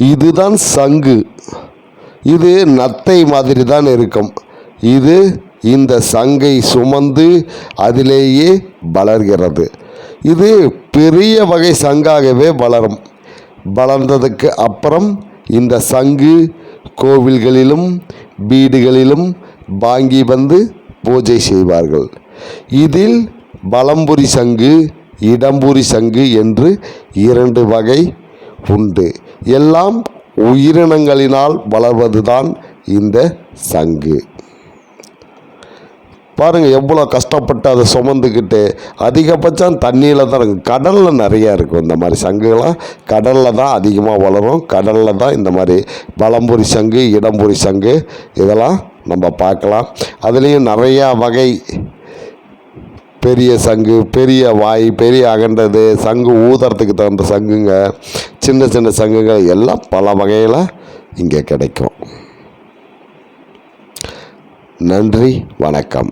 இதுதான் சங்கு. இது நத்தை மாதிரி தான் இருக்கும். இது இந்த சங்கை சுமந்து அதிலேயே வளர்கிறது. இது பெரிய வகை சங்காகவே வளரும். வளர்ந்ததுக்கு அப்புறம் இந்த சங்கு கோவில்களிலும் வீடுகளிலும் வாங்கி வந்து பூஜை செய்வார்கள். இதில் வலம்புரி சங்கு, இடம்புரி சங்கு என்று 2 வகை உண்டு. எல்லாம் உயிரினங்களினால் வளர்வதுதான் இந்த சங்கு. பாருங்கள், எவ்வளோ கஷ்டப்பட்டு அதை சுமந்துக்கிட்டு. அதிகபட்சம் தண்ணியில் தான் இருக்கும். கடலில் நிறையா இருக்கும் இந்த மாதிரி சங்குகள்லாம். கடலில் தான் அதிகமாக வளரும். கடலில் தான் இந்த மாதிரி வலம்புரி சங்கு, இடம்புரி சங்கு இதெல்லாம் நம்ம பார்க்கலாம். அதுலேயும் நிறையா வகை. பெரிய சங்கு, பெரிய வாய், பெரிய அகண்டது, சங்கு ஊதுறதுக்கு தகுந்த சங்குங்க, சின்ன சின்ன சங்குங்க எல்லாம் பல வகையில் இங்கே கிடைக்கும். நன்றி, வணக்கம்.